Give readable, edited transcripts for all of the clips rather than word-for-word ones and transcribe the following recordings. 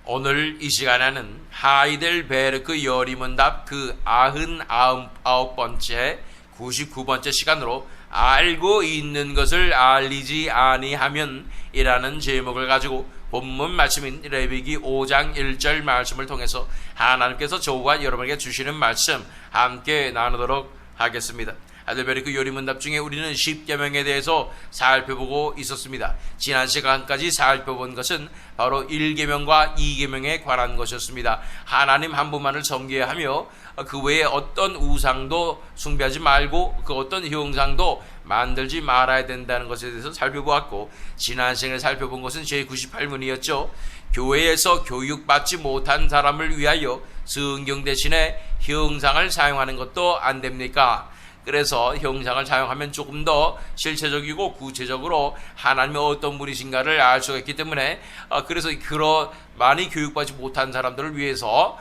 오늘 이 시간에는 하이델베르크 요리문답 그 99번째 99번째 시간으로 알고 있는 것을 알리지 아니하면 이라는 제목을 가지고 본문 말씀인 레위기 5장 1절 말씀을 통해서 하나님께서 저와 여러분에게 주시는 말씀 함께 나누도록 하겠습니다. 하이델베르크 요리문답 중에 우리는 10계명에 대해서 살펴보고 있었습니다. 지난 시간까지 살펴본 것은 바로 1계명과 2계명에 관한 것이었습니다. 하나님 한 분만을 섬겨하며 그 외에 어떤 우상도 숭배하지 말고 그 어떤 형상도 만들지 말아야 된다는 것에 대해서 살펴보았고, 지난 시간에 살펴본 것은 제98문이었죠. 교회에서 교육받지 못한 사람을 위하여 성경 대신에 형상을 사용하는 것도 안 됩니까? 그래서 형상을 사용하면 조금 더 실체적이고 구체적으로 하나님의 어떤 분이신가를 알 수가 있기 때문에 그래서 그런 많이 교육받지 못한 사람들을 위해서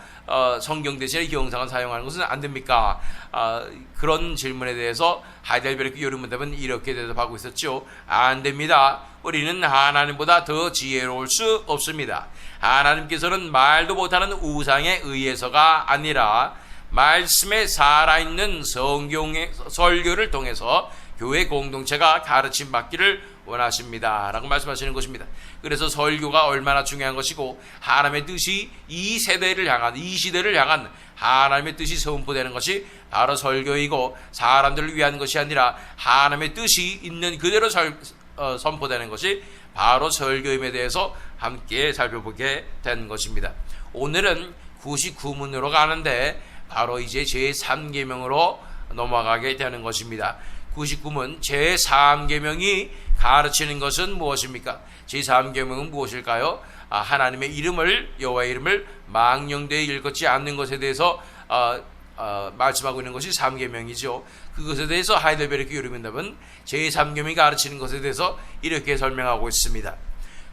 성경 대신에 형상을 사용하는 것은 안 됩니까? 그런 질문에 대해서 하이델베르크 요리문답은 이렇게 대답하고 있었죠. 안 됩니다. 우리는 하나님보다 더 지혜로울 수 없습니다. 하나님께서는 말도 못하는 우상에 의해서가 아니라 말씀에 살아있는 성경의 설교를 통해서 교회 공동체가 가르침 받기를 원하십니다 라고 말씀하시는 것입니다. 그래서 설교가 얼마나 중요한 것이고 하나님의 뜻이 이 세대를 향한, 이 시대를 향한 하나님의 뜻이 선포되는 것이 바로 설교이고, 사람들을 위한 것이 아니라 하나님의 뜻이 있는 그대로 선포되는 것이 바로 설교임에 대해서 함께 살펴보게 된 것입니다. 오늘은 99문으로 가는데 바로 이제 제3계명으로 넘어가게 되는 것입니다. 99문 제3계명이 가르치는 것은 무엇입니까? 제3계명은 무엇일까요? 하나님의 이름을, 여호와의 이름을 망령되이 일컫지 않는 것에 대해서 말씀하고 있는 것이 3계명이죠. 그것에 대해서 하이델베르크 요리문답은 제3계명이 가르치는 것에 대해서 이렇게 설명하고 있습니다.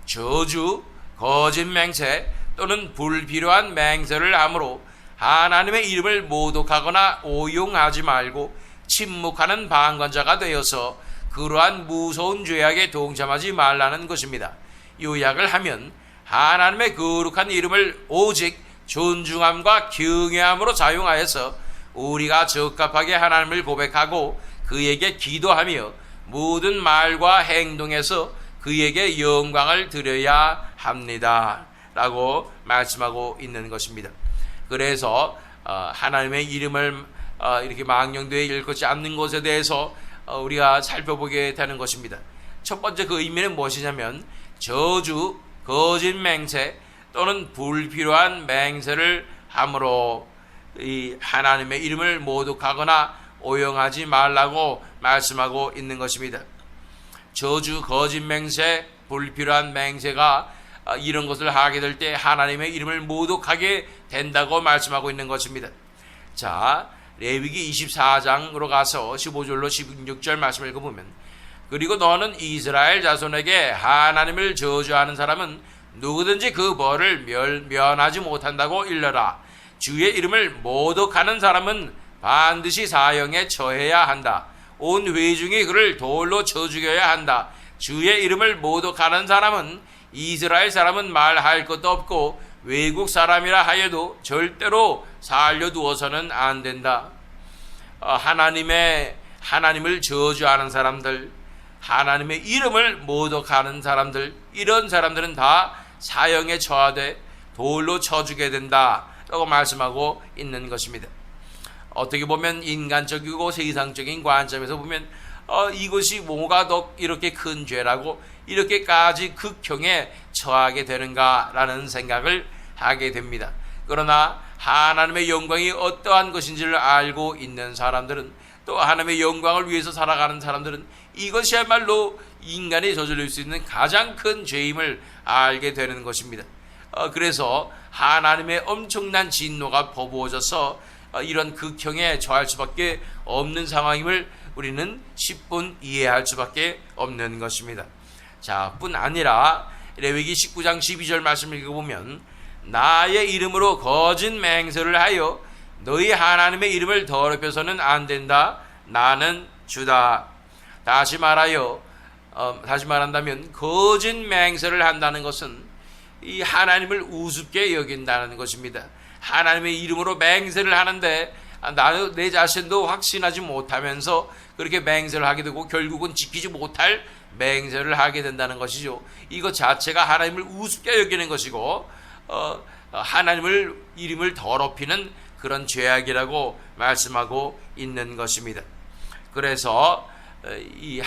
저주, 거짓 맹세 또는 불필요한 맹세를 함으로 하나님의 이름을 모독하거나 오용하지 말고 침묵하는 방관자가 되어서 그러한 무서운 죄악에 동참하지 말라는 것입니다. 요약을 하면 하나님의 거룩한 이름을 오직 존중함과 경외함으로 사용하여서 우리가 적합하게 하나님을 고백하고 그에게 기도하며 모든 말과 행동에서 그에게 영광을 드려야 합니다 라고 말씀하고 있는 것입니다. 그래서 하나님의 이름을 이렇게 망령되이 일컫지 않는 것에 대해서 우리가 살펴보게 되는 것입니다. 첫 번째 그 의미는 무엇이냐면 저주, 거짓 맹세 또는 불필요한 맹세를 함으로 이 하나님의 이름을 모독하거나 오용하지 말라고 말씀하고 있는 것입니다. 저주, 거짓 맹세, 불필요한 맹세가 이런 것을 하게 될 때 하나님의 이름을 모독하게 된다고 말씀하고 있는 것입니다. 자, 레위기 24장으로 가서 15절로 16절 말씀을 읽어보면, 그리고 너는 이스라엘 자손에게 하나님을 저주하는 사람은 누구든지 그 벌을 면하지 못한다고 일러라. 주의 이름을 모독하는 사람은 반드시 사형에 처해야 한다. 온 회중이 그를 돌로 쳐 죽여야 한다. 주의 이름을 모독하는 사람은 이스라엘 사람은 말할 것도 없고 외국 사람이라 하여도 절대로 살려두어서는 안 된다. 하나님을 저주하는 사람들, 하나님의 이름을 모독하는 사람들, 이런 사람들은 다 사형에 처하되 돌로 쳐주게 된다 라고 말씀하고 있는 것입니다. 어떻게 보면 인간적이고 세상적인 관점에서 보면 이것이 뭐가 더 이렇게 큰 죄라고 이렇게까지 극형에 처하게 되는가라는 생각을 하게 됩니다. 그러나 하나님의 영광이 어떠한 것인지를 알고 있는 사람들은, 또 하나님의 영광을 위해서 살아가는 사람들은 이것이야말로 인간이 저질릴 수 있는 가장 큰 죄임을 알게 되는 것입니다. 그래서 하나님의 엄청난 진노가 퍼부어져서 이런 극형에 처할 수밖에 없는 상황임을 우리는 10분 이해할 수밖에 없는 것입니다. 자, 뿐 아니라 레위기 19장 12절 말씀을 읽어보면, 나의 이름으로 거짓 맹세를 하여 너희 하나님의 이름을 더럽혀서는 안 된다. 나는 주다. 다시 말한다면 거짓 맹세를 한다는 것은 이 하나님을 우습게 여긴다는 것입니다. 하나님의 이름으로 맹세를 하는데 나는 내 자신도 확신하지 못하면서 그렇게 맹세를 하게 되고 결국은 지키지 못할 맹세를 하게 된다는 것이죠. 이것 자체가 하나님을 우습게 여기는 것이고 하나님을 이름을 더럽히는 그런 죄악이라고 말씀하고 있는 것입니다. 그래서 이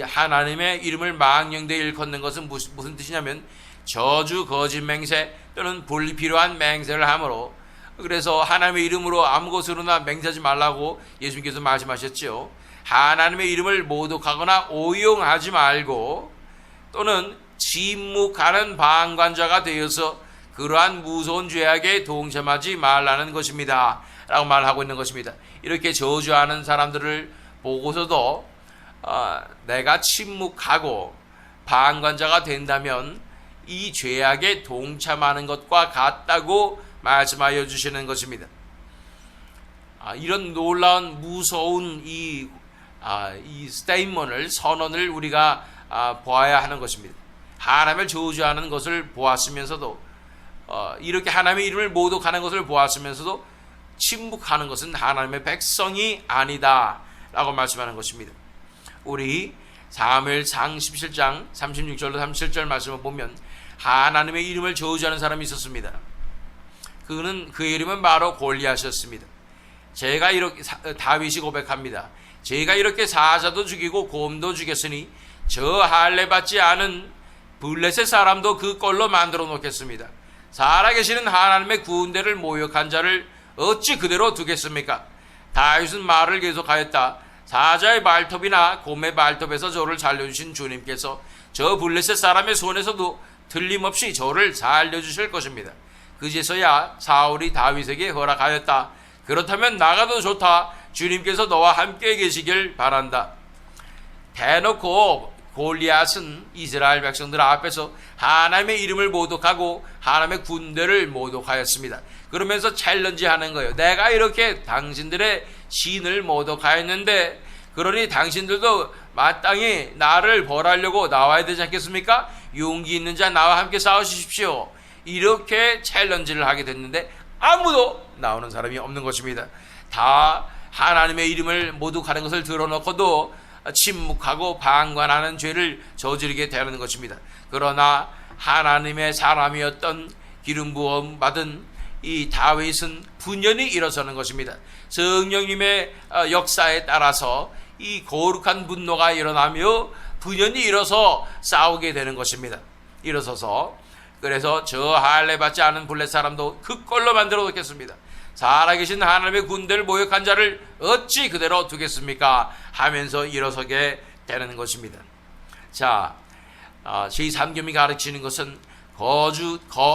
하나님의 이름을 망령되이 일컫는 것은 무슨 뜻이냐면 저주, 거짓 맹세 또는 불필요한 맹세를 함으로, 그래서 하나님의 이름으로 아무 것으로나 맹세하지 말라고 예수님께서 말씀하셨죠. 하나님의 이름을 모독하거나 오용하지 말고 또는 침묵하는 방관자가 되어서 그러한 무서운 죄악에 동참하지 말라는 것입니다 라고 말하고 있는 것입니다. 이렇게 저주하는 사람들을 보고서도 내가 침묵하고 방관자가 된다면 이 죄악에 동참하는 것과 같다고 말씀하여 주시는 것입니다. 이런 놀라운 무서운 이 스테이먼을, 선언을 우리가 보아야 하는 것입니다. 하나님을 저주하는 것을 보았으면서도 이렇게 하나님의 이름을 모독하는 것을 보았으면서도 침묵하는 것은 하나님의 백성이 아니다 라고 말씀하는 것입니다. 우리 사무엘상 17장 36절로 37절 말씀을 보면 하나님의 이름을 저주하는 사람이 있었습니다. 그의 이름은 바로 골리앗이었습니다. 제가 이렇게 다윗이 고백합니다. 제가 이렇게 사자도 죽이고 곰도 죽였으니 저 할례 받지 않은 블레셋 사람도 그 꼴로 만들어 놓겠습니다. 살아계시는 하나님의 군대를 모욕한 자를 어찌 그대로 두겠습니까? 다윗은 말을 계속하였다. 사자의 발톱이나 곰의 발톱에서 저를 살려주신 주님께서 저 블레셋 사람의 손에서도 틀림없이 저를 살려주실 것입니다. 그제서야 사울이 다윗에게 허락하였다. 그렇다면 나가도 좋다. 주님께서 너와 함께 계시길 바란다. 대놓고 골리앗은 이스라엘 백성들 앞에서 하나님의 이름을 모독하고 하나님의 군대를 모독하였습니다. 그러면서 챌린지하는 거예요. 내가 이렇게 당신들의 신을 모독하였는데 그러니 당신들도 마땅히 나를 벌하려고 나와야 되지 않겠습니까? 용기 있는 자 나와 함께 싸우십시오. 이렇게 챌린지를 하게 됐는데 아무도 나오는 사람이 없는 것입니다. 다 하나님의 이름을 모독하는 것을 드러놓고도 침묵하고 방관하는 죄를 저지르게 되는 것입니다. 그러나 하나님의 사람이었던 기름 부음 받은 이 다윗은 분연히 일어서는 것입니다. 성령님의 역사에 따라서 이 거룩한 분노가 일어나며 분연히 일어서 싸우게 되는 것입니다. 일어서서 그래서 저 할례 받지 않은 블레셋 사람도 그 꼴로 만들어 놓겠습니다. 살아계신 하나님의 군대를 모욕한 자를 어찌 그대로 두겠습니까? 하면서 일어서게 되는 것입니다. 자, 제3계명이 가르치는 것은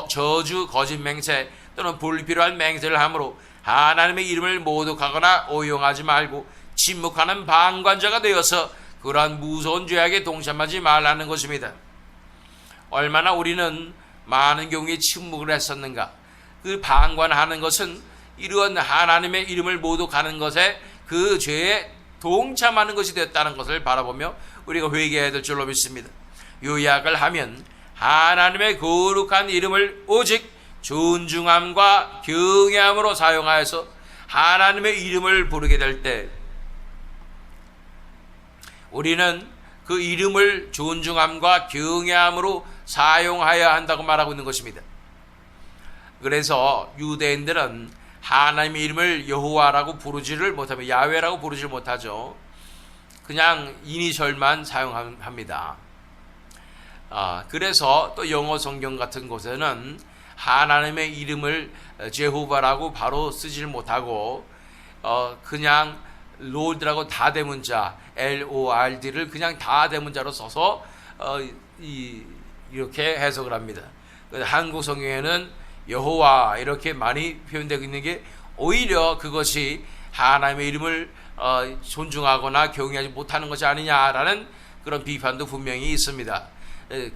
저주, 거짓 맹세 또는 불필요한 맹세를 함으로 하나님의 이름을 모독하거나 오용하지 말고 침묵하는 방관자가 되어서 그러한 무서운 죄악에 동참하지 말라는 것입니다. 얼마나 우리는 많은 경우에 침묵을 했었는가. 그 방관하는 것은 이러한 하나님의 이름을 모독하는 것에 그 죄에 동참하는 것이 됐다는 것을 바라보며 우리가 회개해야 될 줄로 믿습니다. 요약을 하면 하나님의 거룩한 이름을 오직 존중함과 경외함으로 사용하여서 하나님의 이름을 부르게 될 때 우리는 그 이름을 존중함과 경외함으로 사용하여야 한다고 말하고 있는 것입니다. 그래서 유대인들은 하나님의 이름을 여호와라고 부르지를 못하며 야훼라고 부르지를 못하죠. 그냥 이니셜만 사용합니다. 그래서 또 영어 성경 같은 곳에는 하나님의 이름을 제호바라고 바로 쓰지를 못하고 그냥 롤드라고 다대문자 LORD를 그냥 다대문자로 써서 이렇게 해석을 합니다. 한국 성경에는 여호와 이렇게 많이 표현되고 있는 게 오히려 그것이 하나님의 이름을 존중하거나 경외하지 못하는 것이 아니냐라는 그런 비판도 분명히 있습니다.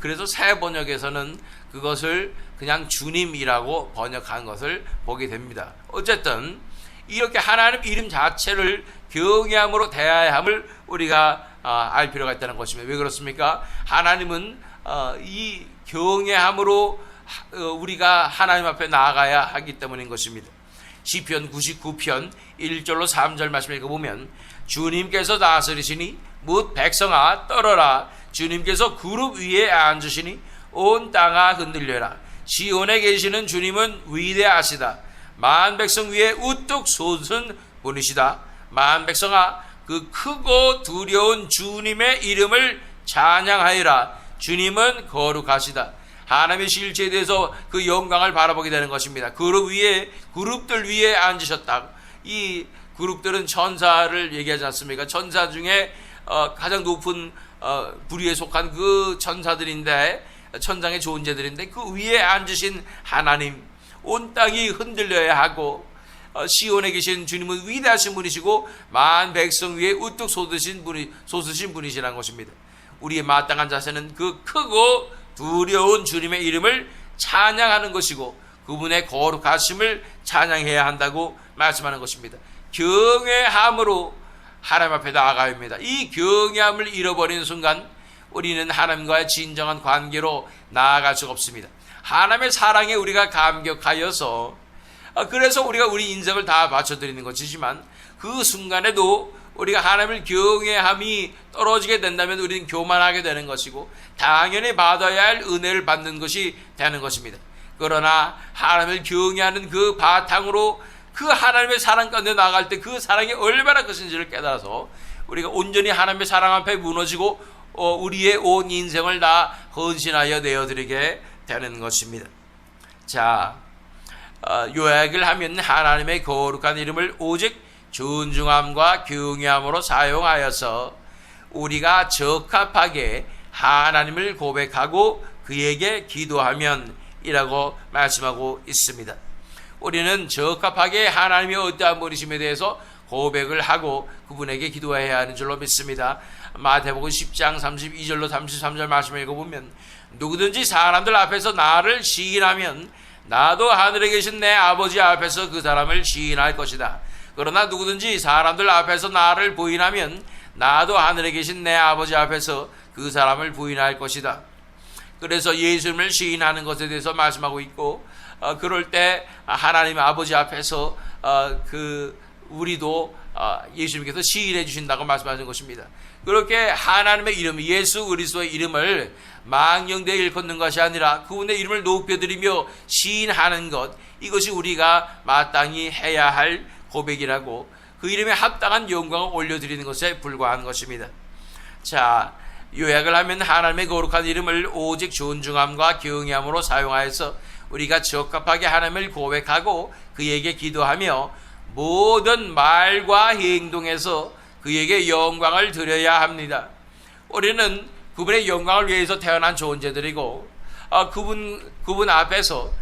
그래서 새 번역에서는 그것을 그냥 주님이라고 번역한 것을 보게 됩니다. 어쨌든 이렇게 하나님 이름 자체를 경외함으로 대해야 함을 우리가 알 필요가 있다는 것입니다. 왜 그렇습니까? 하나님은 이 경외함으로 우리가 하나님 앞에 나아가야 하기 때문인 것입니다. 시편 99편 1절로 3절 말씀 읽어보면 주님께서 다스리시니 뭇 백성아 떨어라. 주님께서 그룹 위에 앉으시니 온 땅아 흔들려라. 시온에 계시는 주님은 위대하시다. 만 백성 위에 우뚝 솟은 분이시다. 만 백성아 그 크고 두려운 주님의 이름을 찬양하여라. 주님은 거룩하시다. 하나님의 실체에 대해서 그 영광을 바라보게 되는 것입니다. 그룹들 위에 앉으셨다. 이 그룹들은 천사를 얘기하지 않습니까? 천사 중에 가장 높은 부류에 속한 그 천사들인데, 천상의 존재들인데, 그 위에 앉으신 하나님, 온 땅이 흔들려야 하고, 시온에 계신 주님은 위대하신 분이시고 만 백성 위에 우뚝 솟으신 분이시라는 것입니다. 우리의 마땅한 자세는 그 크고 두려운 주님의 이름을 찬양하는 것이고 그분의 거룩하심을 찬양해야 한다고 말씀하는 것입니다. 경외함으로 하나님 앞에 나아가야 합니다. 이 경외함을 잃어버리는 순간 우리는 하나님과의 진정한 관계로 나아갈 수가 없습니다. 하나님의 사랑에 우리가 감격하여서 그래서 우리가 우리 인생을 다 바쳐드리는 것이지만 그 순간에도 우리가 하나님을 경외함이 떨어지게 된다면 우리는 교만하게 되는 것이고 당연히 받아야 할 은혜를 받는 것이 되는 것입니다. 그러나 하나님을 경외하는 그 바탕으로 그 하나님의 사랑 가운데 나아갈 때 그 사랑이 얼마나 크신지를 깨달아서 우리가 온전히 하나님의 사랑 앞에 무너지고 우리의 온 인생을 다 헌신하여 내어드리게 되는 것입니다. 자, 요약을 하면 하나님의 거룩한 이름을 오직 존중함과 경외함으로 사용하여서 우리가 적합하게 하나님을 고백하고 그에게 기도하면 이라고 말씀하고 있습니다. 우리는 적합하게 하나님이 어떠한 분이심에 대해서 고백을 하고 그분에게 기도해야 하는 줄로 믿습니다. 마태복음 10장 32절로 33절 말씀을 읽어보면 누구든지 사람들 앞에서 나를 시인하면 나도 하늘에 계신 내 아버지 앞에서 그 사람을 시인할 것이다. 그러나 누구든지 사람들 앞에서 나를 부인하면 나도 하늘에 계신 내 아버지 앞에서 그 사람을 부인할 것이다. 그래서 예수님을 시인하는 것에 대해서 말씀하고 있고 그럴 때 하나님 아버지 앞에서 우리도 예수님께서 시인해 주신다고 말씀하신 것입니다. 그렇게 하나님의 이름 예수 그리스도의 이름을 망령되이 일컫는 것이 아니라 그분의 이름을 높여드리며 시인하는 것, 이것이 우리가 마땅히 해야 할 고백이라고 그 이름에 합당한 영광을 올려드리는 것에 불과한 것입니다. 자, 요약을 하면 하나님의 거룩한 이름을 오직 존중함과 경외함으로 사용하여서 우리가 적합하게 하나님을 고백하고 그에게 기도하며 모든 말과 행동에서 그에게 영광을 드려야 합니다. 우리는 그분의 영광을 위해서 태어난 존재들이고 그분 앞에서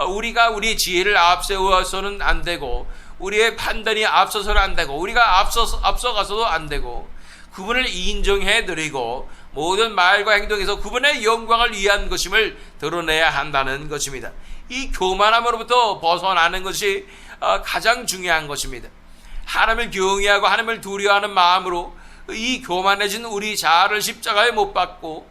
우리가 우리 지혜를 앞세워서는 안 되고 우리의 판단이 앞서서는 안 되고 우리가 앞서가서도 안 되고 그분을 인정해 드리고 모든 말과 행동에서 그분의 영광을 위한 것임을 드러내야 한다는 것입니다. 이 교만함으로부터 벗어나는 것이 가장 중요한 것입니다. 하나님을 경외하고 하나님을 두려워하는 마음으로 이 교만해진 우리 자아를 십자가에 못 박고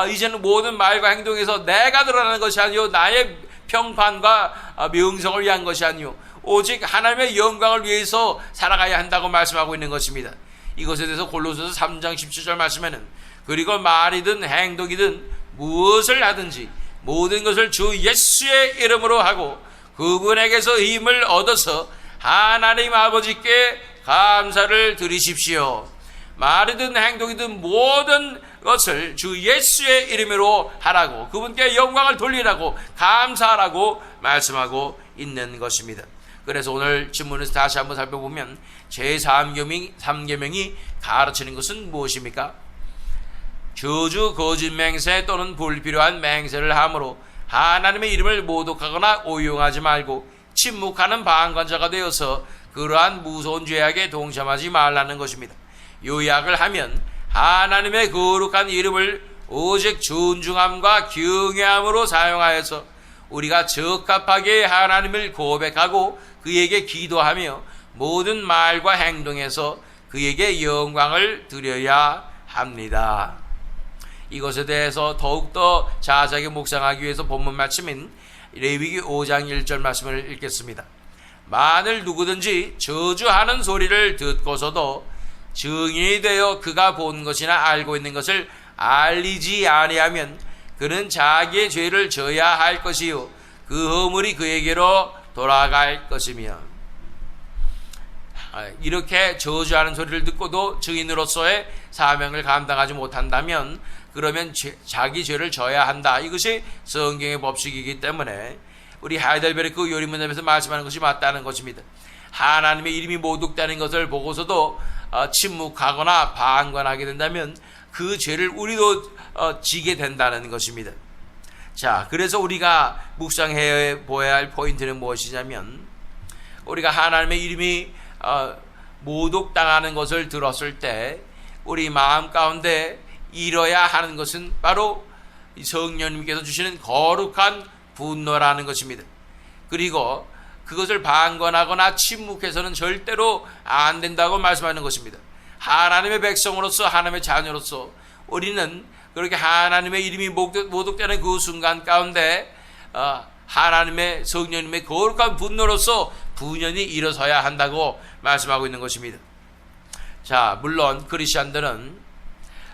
이제는 모든 말과 행동에서 내가 드러나는 것이 아니요 나의 평판과 명성을 위한 것이 아니요 오직 하나님의 영광을 위해서 살아가야 한다고 말씀하고 있는 것입니다. 이것에 대해서 골로새서 3장 17절 말씀에는 그리고 말이든 행동이든 무엇을 하든지 모든 것을 주 예수의 이름으로 하고 그분에게서 힘을 얻어서 하나님 아버지께 감사를 드리십시오. 말이든 행동이든 모든 것을 주 예수의 이름으로 하라고 그분께 영광을 돌리라고 감사하라고 말씀하고 있는 것입니다. 그래서 오늘 질문에서 다시 한번 살펴보면 제3계명이 가르치는 것은 무엇입니까? 저주, 거짓 맹세 또는 불필요한 맹세를 함으로 하나님의 이름을 모독하거나 오용하지 말고 침묵하는 방관자가 되어서 그러한 무서운 죄악에 동참하지 말라는 것입니다. 요약을 하면 하나님의 거룩한 이름을 오직 존중함과 경외함으로 사용하여서 우리가 적합하게 하나님을 고백하고 그에게 기도하며 모든 말과 행동에서 그에게 영광을 드려야 합니다. 이것에 대해서 더욱더 자세하게 묵상하기 위해서 본문 말씀인 레위기 5장 1절 말씀을 읽겠습니다. 만일 누구든지 저주하는 소리를 듣고서도 증인이 되어 그가 본 것이나 알고 있는 것을 알리지 아니하면 그는 자기의 죄를 져야 할 것이요 그 허물이 그에게로 돌아갈 것이며. 이렇게 저주하는 소리를 듣고도 증인으로서의 사명을 감당하지 못한다면 그러면 자기 죄를 져야 한다. 이것이 성경의 법칙이기 때문에 우리 하이델베르크 요리문답에서 말씀하는 것이 맞다는 것입니다. 하나님의 이름이 모독되는 것을 보고서도 침묵하거나 방관하게 된다면 그 죄를 우리도 지게 된다는 것입니다. 자, 그래서 우리가 묵상해 보아야 할 포인트는 무엇이냐면, 우리가 하나님의 이름이 모독당하는 것을 들었을 때 우리 마음 가운데 잃어야 하는 것은 바로 성령님께서 주시는 거룩한 분노라는 것입니다. 그리고 그것을 방관하거나 침묵해서는 절대로 안 된다고 말씀하는 것입니다. 하나님의 백성으로서, 하나님의 자녀로서 우리는 그렇게 하나님의 이름이 모독되는 그 순간 가운데 하나님의 성령님의 거룩한 분노로서 분연히 일어서야 한다고 말씀하고 있는 것입니다. 자, 물론 크리스천들은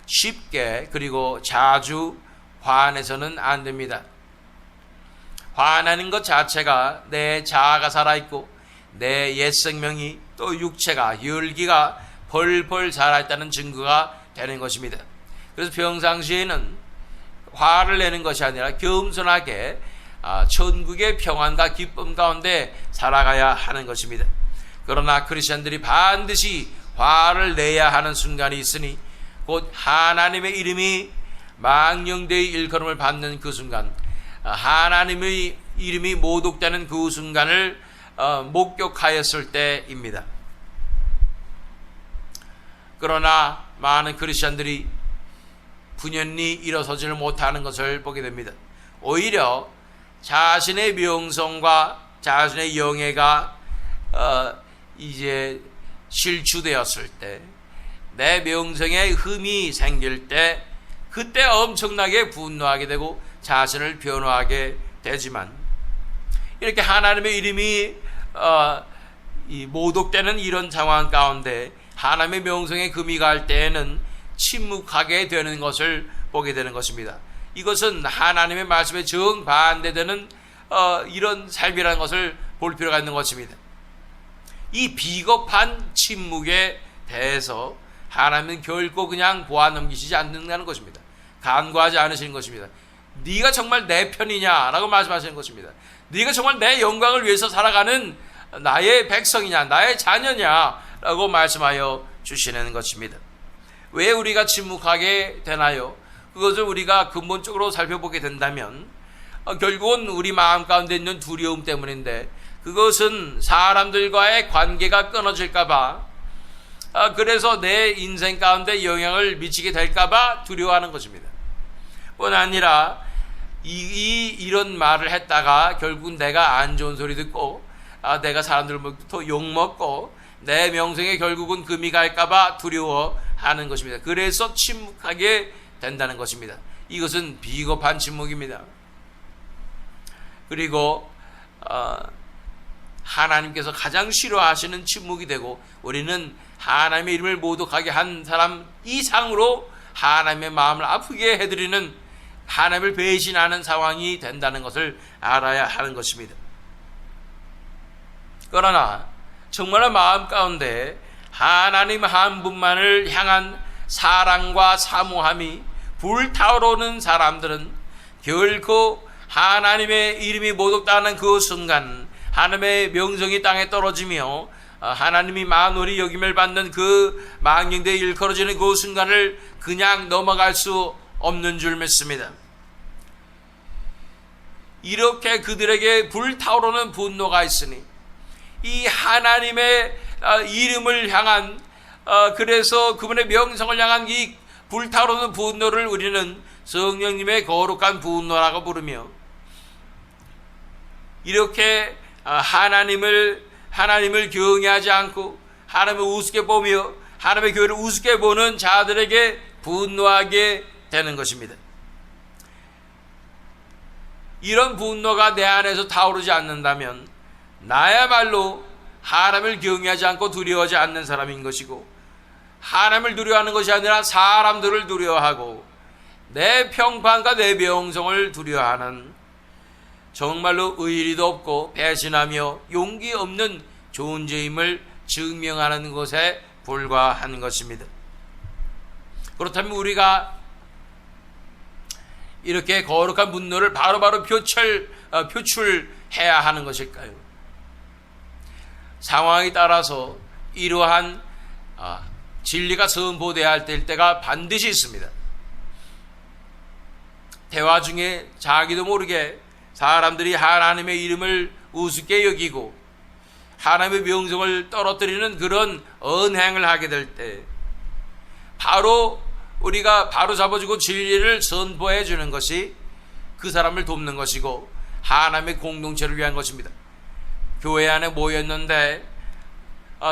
쉽게 그리고 자주 화내서는 안 됩니다. 화나는 것 자체가 내 자아가 살아있고 내 옛 생명이 또 육체가, 열기가 벌벌 살아있다는 증거가 되는 것입니다. 그래서 평상시에는 화를 내는 것이 아니라 겸손하게 천국의 평안과 기쁨 가운데 살아가야 하는 것입니다. 그러나 크리스천들이 반드시 화를 내야 하는 순간이 있으니 곧 하나님의 이름이 망령되이 일컬음을 받는 그 순간, 하나님의 이름이 모독되는 그 순간을 목격하였을 때입니다. 그러나 많은 크리스천들이 분연히 일어서지를 못하는 것을 보게 됩니다. 오히려 자신의 명성과 자신의 영예가 이제 실추되었을 때, 내 명성에 흠이 생길 때, 그때 엄청나게 분노하게 되고 자신을 변호하게 되지만, 이렇게 하나님의 이름이 모독되는 이런 상황 가운데 하나님의 명성에 금이 갈 때에는 침묵하게 되는 것을 보게 되는 것입니다. 이것은 하나님의 말씀에 정반대되는 이런 삶이라는 것을 볼 필요가 있는 것입니다. 이 비겁한 침묵에 대해서 하나님은 결코 그냥 보아 넘기시지 않는다는 것입니다. 간과하지 않으시는 것입니다. 네가 정말 내 편이냐 라고 말씀하시는 것입니다. 네가 정말 내 영광을 위해서 살아가는 나의 백성이냐, 나의 자녀냐 라고 말씀하여 주시는 것입니다. 왜 우리가 침묵하게 되나요? 그것을 우리가 근본적으로 살펴보게 된다면 결국은 우리 마음 가운데 있는 두려움 때문인데, 그것은 사람들과의 관계가 끊어질까봐, 그래서 내 인생 가운데 영향을 미치게 될까봐 두려워하는 것입니다. 뿐 아니라 이런 말을 했다가 결국 내가 안 좋은 소리 듣고 내가 사람들부터 욕먹고 내 명성에 결국은 금이 갈까봐 두려워하는 것입니다. 그래서 침묵하게 된다는 것입니다. 이것은 비겁한 침묵입니다. 그리고 하나님께서 가장 싫어하시는 침묵이 되고, 우리는 하나님의 이름을 모독하게 한 사람 이상으로 하나님의 마음을 아프게 해드리는, 하나님을 배신하는 상황이 된다는 것을 알아야 하는 것입니다. 그러나 정말 마음 가운데 하나님 한 분만을 향한 사랑과 사모함이 불타오르는 사람들은 결코 하나님의 이름이 모독당하는 그 순간, 하나님의 명성이 땅에 떨어지며 하나님이 만월이 여김을 받는 그 망령되이 일컬어지는 그 순간을 그냥 넘어갈 수 없는 줄 믿습니다. 이렇게 그들에게 불타오르는 분노가 있으니 이 하나님의 이름을 향한, 그래서 그분의 명성을 향한 이 불타오르는 분노를 우리는 성령님의 거룩한 분노라고 부르며, 이렇게 하나님을 경외하지 않고 하나님을 우습게 보며 하나님의 교회를 우습게 보는 자들에게 분노하게 되는 것입니다. 이런 분노가 내 안에서 타오르지 않는다면 나야말로 하나님을 경외하지 않고 두려워하지 않는 사람인 것이고, 하나님을 두려워하는 것이 아니라 사람들을 두려워하고 내 평판과 내 명성을 두려워하는, 정말로 의리도 없고 배신하며 용기 없는 존재임을 증명하는 것에 불과한 것입니다. 그렇다면 우리가 이렇게 거룩한 분노를 바로바로 표출해야 하는 것일까요? 상황에 따라서 이러한 진리가 선포되어야 할 때가 반드시 있습니다. 대화 중에 자기도 모르게 사람들이 하나님의 이름을 우습게 여기고 하나님의 명성을 떨어뜨리는 그런 언행을 하게 될 때 바로 우리가 바로 잡아주고 진리를 선포해 주는 것이 그 사람을 돕는 것이고 하나님의 공동체를 위한 것입니다. 교회 안에 모였는데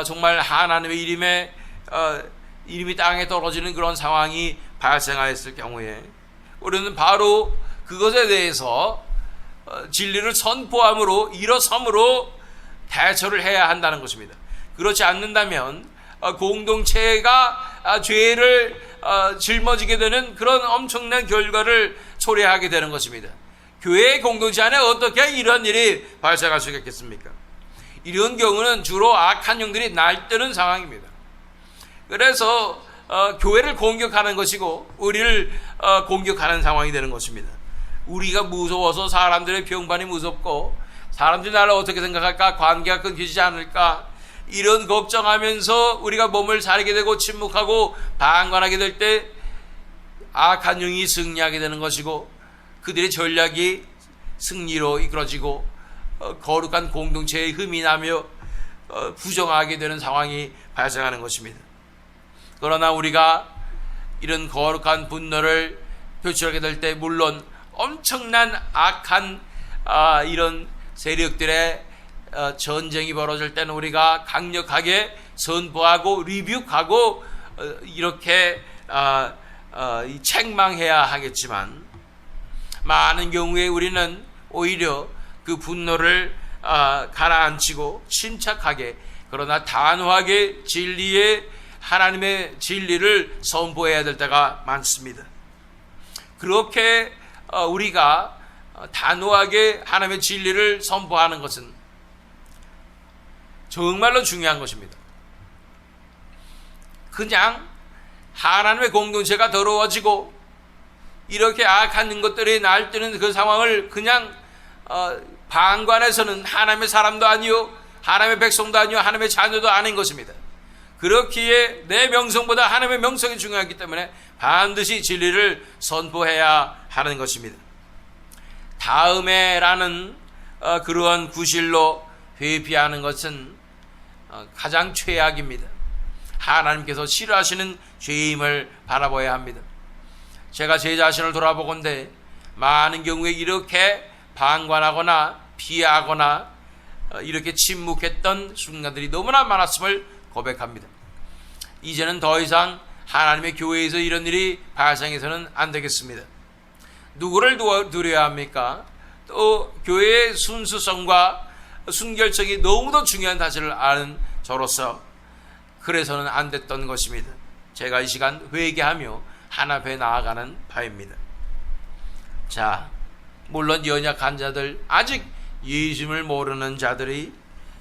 정말 하나님의 이름이 땅에 떨어지는 그런 상황이 발생하였을 경우에 우리는 바로 그것에 대해서 진리를 선포함으로 일어섬으로 대처를 해야 한다는 것입니다. 그렇지 않는다면 공동체가 죄를 짊어지게 되는 그런 엄청난 결과를 초래하게 되는 것입니다. 교회 공동체 안에 어떻게 이런 일이 발생할 수 있겠습니까? 이런 경우는 주로 악한 영들이 날뛰는 상황입니다. 그래서 교회를 공격하는 것이고 우리를 공격하는 상황이 되는 것입니다. 우리가 무서워서 사람들의 평판이 무섭고 사람들이 나를 어떻게 생각할까, 관계가 끊기지 않을까, 이런 걱정하면서 우리가 몸을 사리게 되고 침묵하고 방관하게 될 때 악한 영이 승리하게 되는 것이고 그들의 전략이 승리로 이끌어지고 거룩한 공동체에 흠이 나며 부정하게 되는 상황이 발생하는 것입니다. 그러나 우리가 이런 거룩한 분노를 표출하게 될 때 물론 엄청난 악한 이런 세력들의 전쟁이 벌어질 때는 우리가 강력하게 선포하고 리뷰하고 이렇게 책망해야 하겠지만 많은 경우에 우리는 오히려 그 분노를 가라앉히고 침착하게 그러나 단호하게 하나님의 진리를 선포해야 될 때가 많습니다. 그렇게 우리가 단호하게 하나님의 진리를 선포하는 것은 정말로 중요한 것입니다. 그냥 하나님의 공동체가 더러워지고 이렇게 악한 것들이 날뛰는 그 상황을 그냥 방관해서는 하나님의 사람도 아니요 하나님의 백성도 아니요 하나님의 자녀도 아닌 것입니다. 그렇기에 내 명성보다 하나님의 명성이 중요하기 때문에 반드시 진리를 선포해야 하는 것입니다. 다음에라는 그러한 구실로 회피하는 것은 가장 최악입니다. 하나님께서 싫어하시는 죄임을 바라봐야 합니다. 제가 제 자신을 돌아보건대 많은 경우에 이렇게 방관하거나 피하거나 이렇게 침묵했던 순간들이 너무나 많았음을 고백합니다. 이제는 더 이상 하나님의 교회에서 이런 일이 발생해서는 안 되겠습니다. 누구를 두려워야 합니까? 또 교회의 순수성과 순결성이 너무도 중요한 사실을 아는 저로서 그래서는 안 됐던 것입니다. 제가 이 시간 회개하며 하나님 앞에 나아가는 바입니다. 자, 물론 연약한 자들, 아직 예수님을 모르는 자들이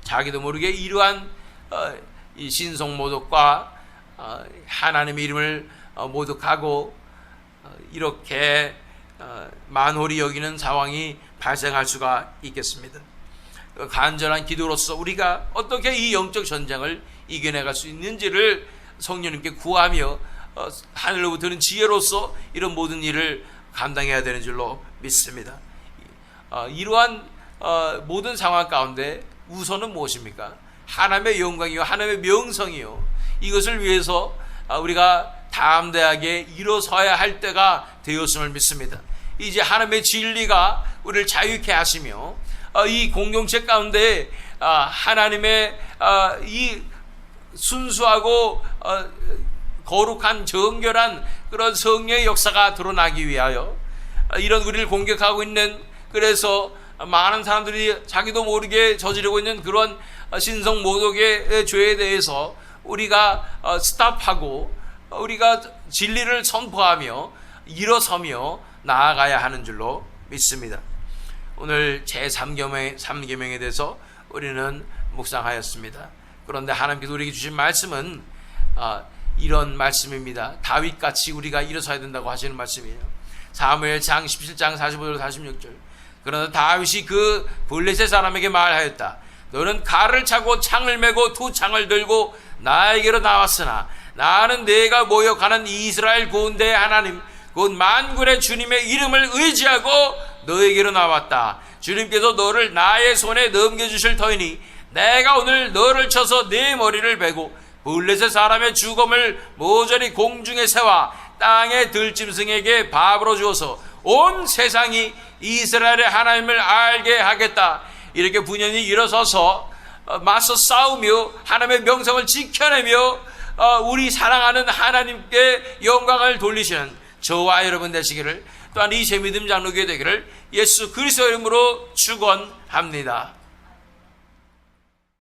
자기도 모르게 이러한 이 신성 모독과 하나님의 이름을 모독하고 이렇게 만홀히 여기는 상황이 발생할 수가 있겠습니다. 간절한 기도로서 우리가 어떻게 이 영적 전쟁을 이겨내갈 수 있는지를 성령님께 구하며 하늘로부터는 지혜로서 이런 모든 일을 감당해야 되는 줄로 믿습니다. 이러한 모든 상황 가운데 우선은 무엇입니까? 하나님의 영광이요 하나님의 명성이요 이것을 위해서 우리가 담대하게 일어서야 할 때가 되었음을 믿습니다. 이제 하나님의 진리가 우리를 자유케 하시며 이 공동체 가운데 하나님의 이 순수하고 거룩한 정결한 그런 성령의 역사가 드러나기 위하여 이런 우리를 공격하고 있는, 그래서 많은 사람들이 자기도 모르게 저지르고 있는 그런 신성 모독의 죄에 대해서 우리가 스탑하고 우리가 진리를 선포하며 일어서며 나아가야 하는 줄로 믿습니다. 오늘 제3계명에 대해서 우리는 묵상하였습니다. 그런데 하나님께서 우리에게 주신 말씀은 이런 말씀입니다. 다윗같이 우리가 일어서야 된다고 하시는 말씀이에요. 사무엘상 17장 45절 46절. 그러나 다윗이 그 블레셋 사람에게 말하였다. 너는 칼을 차고 창을 메고 두 창을 들고 나에게로 나왔으나 나는 내가 모욕하는 이스라엘 구원대의 하나님 곧 만군의 주님의 이름을 의지하고 너에게로 나왔다. 주님께서 너를 나의 손에 넘겨주실 터이니 내가 오늘 너를 쳐서 네 머리를 베고 블레셋 사람의 주검을 모조리 공중에 세워 땅의 들짐승에게 밥으로 주어서 온 세상이 이스라엘의 하나님을 알게 하겠다. 이렇게 분연히 일어서서 맞서 싸우며 하나님의 명성을 지켜내며 우리 사랑하는 하나님께 영광을 돌리시는 저와 여러분 되시기를, 또한 이 재미든 장로교회 되기를 예수 그리스도 이름으로 축원합니다.